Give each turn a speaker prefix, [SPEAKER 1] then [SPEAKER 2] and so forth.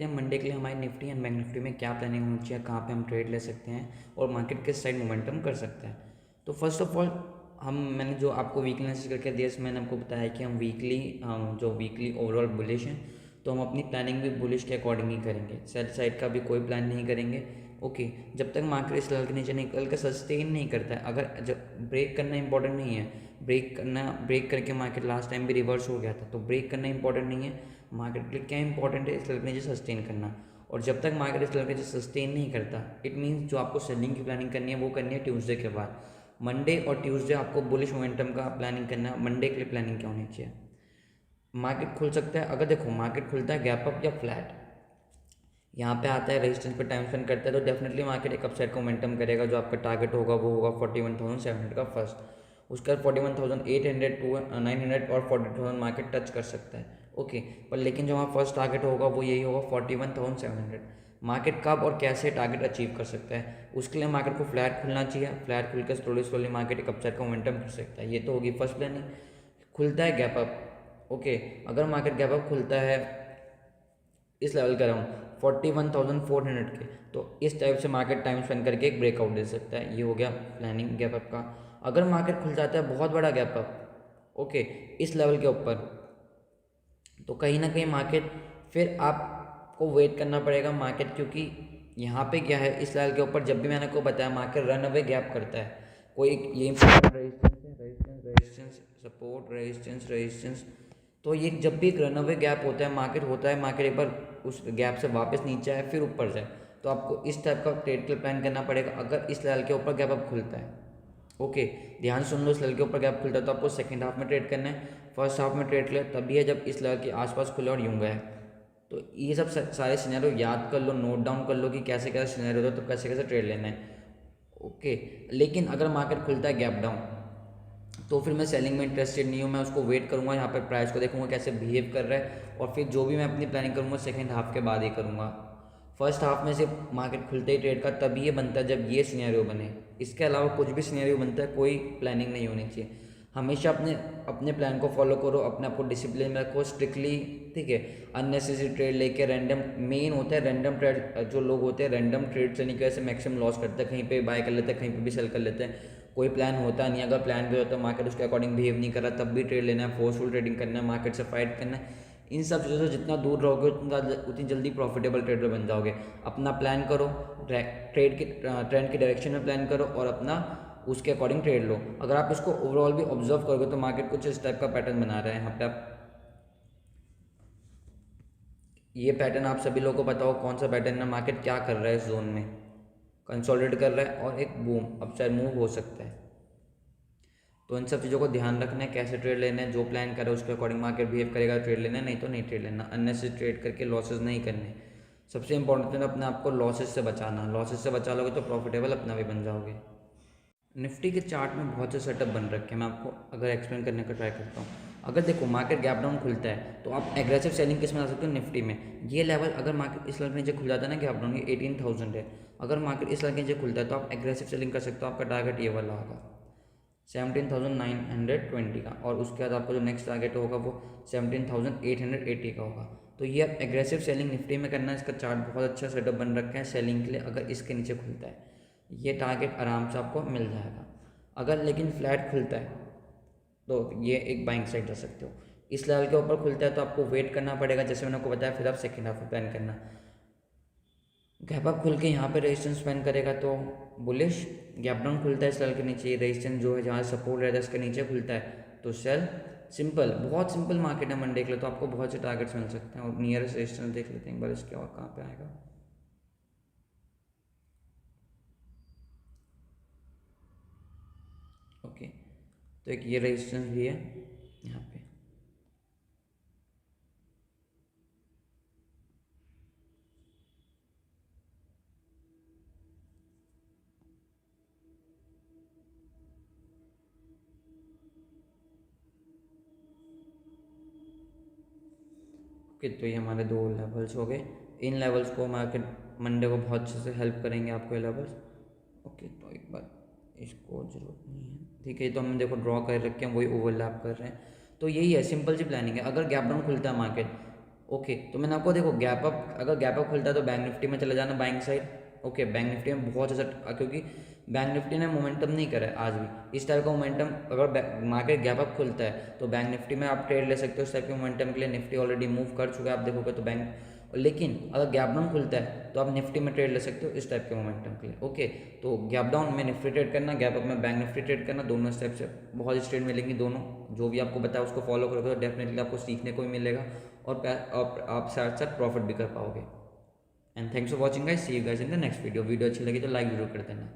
[SPEAKER 1] देखते हैं मंडे के लिए हमारी निफ्टी एंड बैंक निफ्टी में क्या प्लानिंग होनी चाहिए, कहाँ पे हम ट्रेड ले सकते हैं और मार्केट किस साइड मोमेंटम कर सकते हैं। तो फर्स्ट ऑफ ऑल मैंने जो आपको वीकली एनालिसिस करके दिया इसमें मैंने आपको बताया कि हम वीकली ओवरऑल बुलिश हैं, तो हम अपनी प्लानिंग भी बुलिश के अकॉर्डिंग ही करेंगे। सेल साइड का भी कोई प्लान नहीं करेंगे। ओके, जब तक मार्केट इस लेवल के नीचे निकल के सस्टेन नहीं करता है, अगर जब ब्रेक करना इंपॉर्टेंट नहीं है, ब्रेक करके मार्केट लास्ट टाइम भी रिवर्स हो गया था, तो ब्रेक करना इंपॉर्टेंट नहीं है। मार्केट के लिए क्या इंपॉर्टेंट है, इस लेवल के नीचे सस्टेन करना। और जब तक मार्केट इस लेवल के नीचे सस्टेन नहीं करता, इट मीन्स जो आपको सेलिंग की प्लानिंग करनी है वो करनी है ट्यूसडे के बाद। मंडे और ट्यूसडे आपको बुलिश मोमेंटम का प्लानिंग करना है। मंडे के लिए प्लानिंग क्या होनी चाहिए, मार्केट खुल सकता है, अगर देखो मार्केट खुलता है गैप अप या फ्लैट, यहाँ पे आता है रेजिस्टेंस पे टाइम स्पेंड करता है, तो डेफिनेटली मार्केट एक अपसाइड का मोमेंटम करेगा। जो आपका टारगेट होगा वो होगा 41,700 का फर्स्ट, उसका 41,800 टू 900 और 40,000 मार्केट टच कर सकता है। ओके, पर लेकिन जो हमारा फर्स्ट टारगेट होगा वो यही होगा 41,700। मार्केट कब और कैसे टारगेट अचीव कर सकता है, उसके लिए मार्केट को फ्लैट खुलना चाहिए। फ्लैट खुल के स्लोली स्लोली मार्केट एक अपसाइड का मोमेंटम कर सकता है। ये तो होगी फर्स्ट प्लानिंग। खुलता है गैप अप, ओके, अगर मार्केट गैप अप खुलता है इस लेवल का अराउंड 41,400 के, तो इस टाइप से मार्केट टाइम स्पेंड करके एक ब्रेकआउट दे सकता है। ये हो गया प्लानिंग गैप अप का। अगर मार्केट खुल जाता है बहुत बड़ा गैप अप, ओके, इस लेवल के ऊपर, तो कहीं ना कहीं मार्केट फिर आपको वेट करना पड़ेगा मार्केट, क्योंकि यहाँ पे क्या है, इस लेवल के ऊपर जब भी मैंने को बताया मार्केट रन अवे गैप करता है, कोई ये इंपॉर्टेंट रेजिस्टेंस है, resistance resistance support resistance resistance, तो ये जब भी एक रन अवे गैप होता है, मार्केट एक बार उस गैप से वापस नीचे आए फिर ऊपर जाए, तो आपको इस टाइप का ट्रेड के प्लान करना पड़ेगा। अगर इस लेवल के ऊपर गैप अप खुलता है, ओके, ध्यान सुन लो, इस लेवल के ऊपर गैप खुलता है तो आपको सेकंड हाफ में ट्रेड करना है। फर्स्ट हाफ में ट्रेड किया तभी है जब इस लेवल के आसपास खुले और यूं गए। तो ये सब सारे सिनेरियो याद कर लो, नोट डाउन कर लो कि कैसे कैसे सिनेरियो होता है, तो कैसे कैसे ट्रेड लेना है। ओके, लेकिन अगर मार्केट खुलता है गैप डाउन, तो फिर मैं सेलिंग में इंटरेस्टेड नहीं हूँ। मैं उसको वेट करूँगा, यहाँ पर प्राइस को देखूँगा कैसे बिहेव कर रहा है, और फिर जो भी मैं अपनी प्लानिंग करूँगा सेकेंड हाफ के बाद ही करूँगा। फर्स्ट हाफ में से मार्केट खुलते ही ट्रेड का तभी ये बनता है जब ये सिनेरियो बने। इसके अलावा कुछ भी सिनेरियो बनता है, कोई प्लानिंग नहीं होनी चाहिए। हमेशा अपने अपने प्लान को फॉलो करो, अपने आप को डिसिप्लिन में रखो स्ट्रिक्टली, ठीक है। अननेसेसरी ट्रेड लेके रैंडम, मेन होता है रैंडम ट्रेड। जो लोग होते हैं रैंडम ट्रेड से निकल से मैक्सिमम लॉस करते हैं, कहीं पे बाय कर लेते हैं, कहीं पे भी सेल कर लेते हैं, कोई प्लान होता नहीं। अगर प्लान भी होता है मार्केट उसके अकॉर्डिंग बिहेव नहीं कर रहा, तब भी ट्रेड लेना है, फोर्सफुल ट्रेडिंग करना है, मार्केट से फाइट करना है। इन सब चीज़ों से जितना दूर रहोगे उतनी जल्दी प्रॉफिटेबल ट्रेडर बन जाओगे। अपना प्लान करो, ट्रेंड की डायरेक्शन में प्लान करो और अपना उसके अकॉर्डिंग ट्रेड लो। अगर आप इसको ओवरऑल भी ऑब्जर्व करोगे तो मार्केट कुछ इस टाइप का पैटर्न बना रहा है। यहाँ पे आप ये पैटर्न, आप सभी लोगों को पता हो कौन सा पैटर्न है, मार्केट क्या कर रहा है इस जोन में, कंसोलिडेट कर रहा है और एक बूम अपसाइड मूव हो सकता है। तो इन सब चीज़ों को ध्यान रखना है, कैसे ट्रेड लेना है, जो प्लान करे उसके अकॉर्डिंग मार्केट बिहेव करेगा ट्रेड लेना है, नहीं तो नहीं ट्रेड लेना। अननेसेसरी ट्रेड करके लॉसेस नहीं करने। सबसे इंपॉर्टेंट है अपने आप को लॉसेस से बचाना। लॉसेस से बचा लोगे तो प्रॉफिटेबल अपना भी बन जाओगे। निफ्टी के चार्ट में बहुत से सेटअप बन रखे हैं, मैं आपको अगर एक्सप्लेन करने का ट्राई करता हूँ। अगर देखो मार्केट गैप डाउन खुलता है तो आप एग्रेसिव सेलिंग किस में आ सकते हो, निफ्टी में। ये लेवल अगर मार्केट इस लेवल के नीचे खुल जाता है ना, गैप डाउन, ये 18,000 है। अगर मार्केट इस लेवल के नीचे खुलता है तो आप एग्रेसिव सेलिंग कर सकते हो। आपका टारगेट ये वाला होगा 17,920 का, और उसके बाद आपका जो नेक्स्ट टारगेट होगा वो 17,880 का होगा। तो ये आप एग्रेसिव सेलिंग निफ्टी में करना है। इसका चार्ट बहुत अच्छा सेटअप बन रखा है सेलिंग के लिए। अगर इसके नीचे खुलता है ये टारगेट आराम से आपको मिल जाएगा। अगर लेकिन फ्लैट खुलता है तो ये एक बाइंग साइड जा सकते हो। इस लेवल के ऊपर खुलता है तो आपको वेट करना पड़ेगा, जैसे मैंने आपको बताया, फिर आप सेकेंड हाफ में प्लान करना। गैप अप खुल के यहाँ पे रेजिस्टेंस स्पेंड करेगा तो बुलिश, गैप डाउन खुलता है इस लेवल के नीचे, रेजिस्टेंस जो है जहाँ सपोर्ट रहता है इसके नीचे खुलता है तो सेल। सिंपल, बहुत सिंपल मार्केट है मंडे के लिए, तो आपको बहुत से टारगेट्स मिल सकते हैं। और नियरेस्ट रेजिस्टेंस देख लेते हैं एक बार इसके, और कहाँ पे आएगा। ओके, तो एक ये रेजिस्टेंस भी है यहाँ पे। ओके, तो ये हमारे दो लेवल्स हो गए। इन लेवल्स को मार्केट मंडे को बहुत अच्छे से हेल्प करेंगे आपको ये लेवल्स। ओके, तो एक बार इसको जरूरत नहीं है, ठीक है। तो हम देखो ड्रॉ कर रखे हैं, वही ओवरलैप कर रहे हैं। तो यही है, सिंपल सी प्लानिंग है। अगर गैप डाउन खुलता है मार्केट, ओके, तो मैंने आपको देखो गैप अप, अगर गैप अप खुलता है तो बैंक निफ्टी में चले जाना buying side. Okay, bank Nifty में बहुत अच्छा, क्योंकि बैंक निफ्टी ने मोमेंटम नहीं करा है आज भी इस टाइप का मोमेंटम। अगर मार्केट गैप अप खुलता है तो बैंक निफ्टी में आप ट्रेड ले सकते हो इस टाइप के मोमेंटम के लिए। निफ्टी ऑलरेडी मूव कर चुका है, आप देखोगे तो बैंक, लेकिन अगर गैप डाउन खुलता है तो आप निफ्टी में ट्रेड ले सकते हो इस टाइप के मोमेंटम के लिए। ओके, तो गैप डाउन में निफ्टी ट्रेड करना, गैप अप में बैंक निफ्टी ट्रेड करना, दोनों स्टेप से बहुत ट्रेड मिलेंगी। दोनों जो भी आपको बताया उसको फॉलो करोगे तो डेफिनेटली आपको सीखने को भी मिलेगा और आप साथ साथ प्रॉफिट भी कर पाओगे। And thanks for watching guys, see you guys in the next video. Video अच्छी लगी तो लाइक जरूर कर देना।